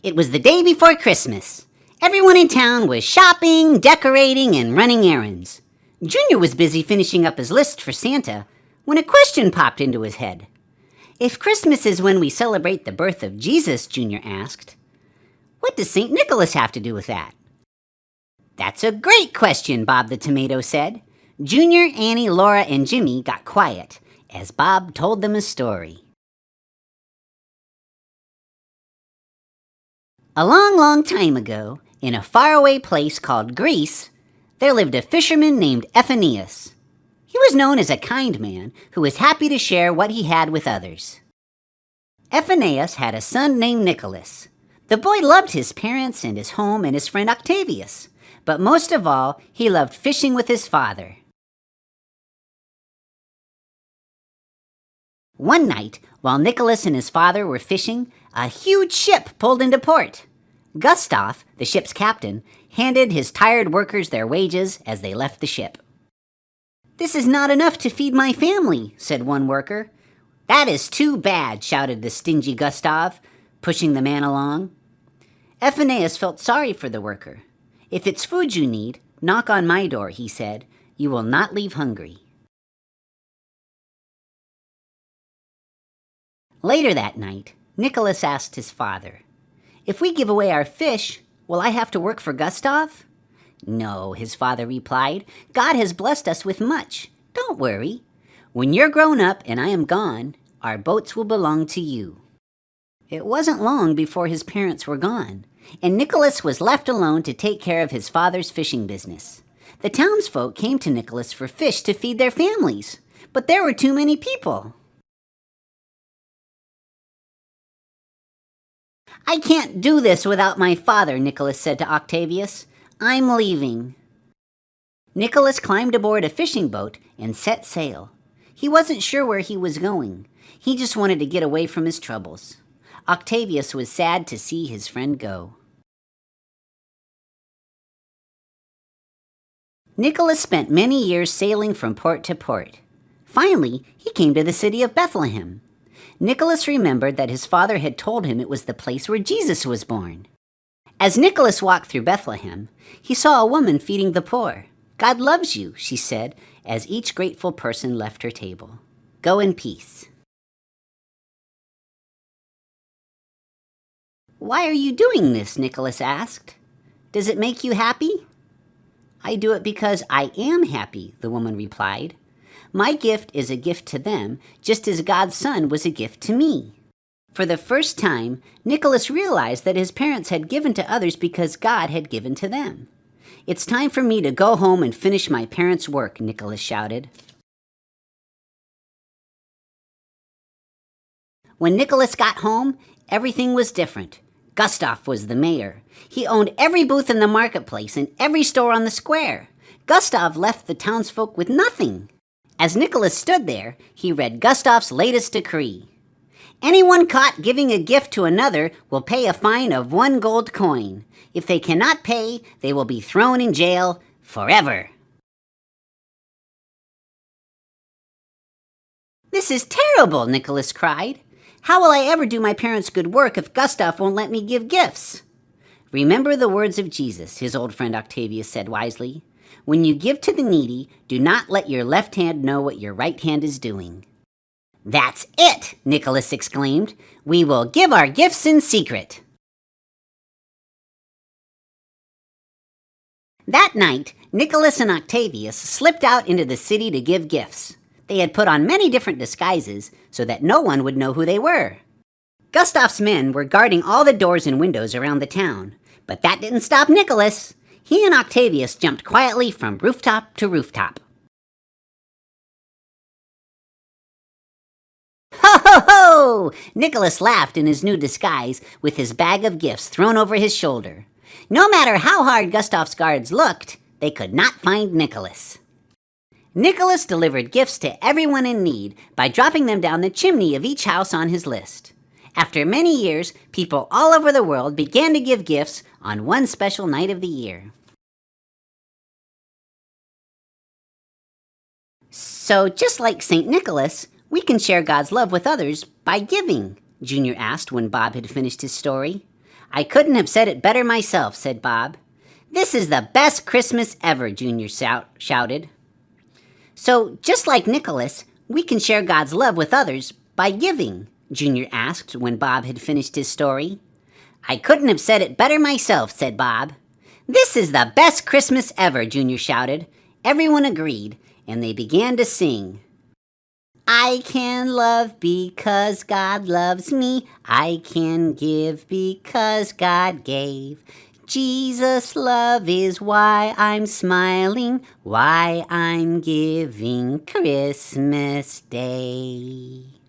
It was the day before Christmas. Everyone in town was shopping, decorating, and running errands. Junior was busy finishing up his list for Santa when a question popped into his head. If Christmas is when we celebrate the birth of Jesus, Junior asked, what does St. Nicholas have to do with that? That's a great question, Bob the Tomato said. Junior, Annie, Laura, and Jimmy got quiet as Bob told them a story. A long, long time ago, in a faraway place called Greece, there lived a fisherman named Ephanius. He was known as a kind man who was happy to share what he had with others. Ephanius had a son named Nicholas. The boy loved his parents and his home and his friend Octavius, but most of all, he loved fishing with his father. One night, while Nicholas and his father were fishing, a huge ship pulled into port. Gustav, the ship's captain, handed his tired workers their wages as they left the ship. "This is not enough to feed my family," said one worker. "That is too bad," shouted the stingy Gustav, pushing the man along. Ephanius felt sorry for the worker. "If it's food you need, knock on my door," he said. "You will not leave hungry." Later that night, Nicholas asked his father, "If we give away our fish, will I have to work for Gustav?" "No," his father replied. "God has blessed us with much. Don't worry. When you're grown up and I am gone, our boats will belong to you." It wasn't long before his parents were gone, and Nicholas was left alone to take care of his father's fishing business. The townsfolk came to Nicholas for fish to feed their families, but there were too many people. "I can't do this without my father," Nicholas said to Octavius. "I'm leaving." Nicholas climbed aboard a fishing boat and set sail. He wasn't sure where he was going. He just wanted to get away from his troubles. Octavius was sad to see his friend go. Nicholas spent many years sailing from port to port. Finally, he came to the city of Bethlehem. Nicholas remembered that his father had told him it was the place where Jesus was born. As Nicholas walked through Bethlehem, he saw a woman feeding the poor. "God loves you," she said, as each grateful person left her table. "Go in peace." "Why are you doing this?" Nicholas asked. "Does it make you happy?" "I do it because I am happy," the woman replied. "My gift is a gift to them, just as God's Son was a gift to me." For the first time, Nicholas realized that his parents had given to others because God had given to them. "It's time for me to go home and finish my parents' work," Nicholas shouted. When Nicholas got home, everything was different. Gustav was the mayor. He owned every booth in the marketplace and every store on the square. Gustav left the townsfolk with nothing. As Nicholas stood there, he read Gustav's latest decree. "Anyone caught giving a gift to another will pay a fine of 1 gold coin. If they cannot pay, they will be thrown in jail forever." "This is terrible," Nicholas cried. "How will I ever do my parents' good work if Gustav won't let me give gifts?" "Remember the words of Jesus," his old friend Octavius said wisely. "When you give to the needy, do not let your left hand know what your right hand is doing." "That's it!" Nicholas exclaimed. "We will give our gifts in secret." That night, Nicholas and Octavius slipped out into the city to give gifts. They had put on many different disguises so that no one would know who they were. Gustav's men were guarding all the doors and windows around the town, but that didn't stop Nicholas. He and Octavius jumped quietly from rooftop to rooftop. "Ho, ho, ho!" Nicholas laughed in his new disguise with his bag of gifts thrown over his shoulder. No matter how hard Gustav's guards looked, they could not find Nicholas. Nicholas delivered gifts to everyone in need by dropping them down the chimney of each house on his list. After many years, people all over the world began to give gifts on one special night of the year. So just like St. Nicholas, we can share God's love with others by giving, Junior asked when Bob had finished his story. I couldn't have said it better myself, said Bob. This is the best Christmas ever, Junior shouted. So, just like Nicholas, we can share God's love with others by giving, Junior asked when Bob had finished his story. I couldn't have said it better myself, said Bob. This is the best Christmas ever, Junior shouted. Everyone agreed, and they began to sing. I can love because God loves me. I can give because God gave. Jesus' love is why I'm smiling, why I'm giving Christmas Day.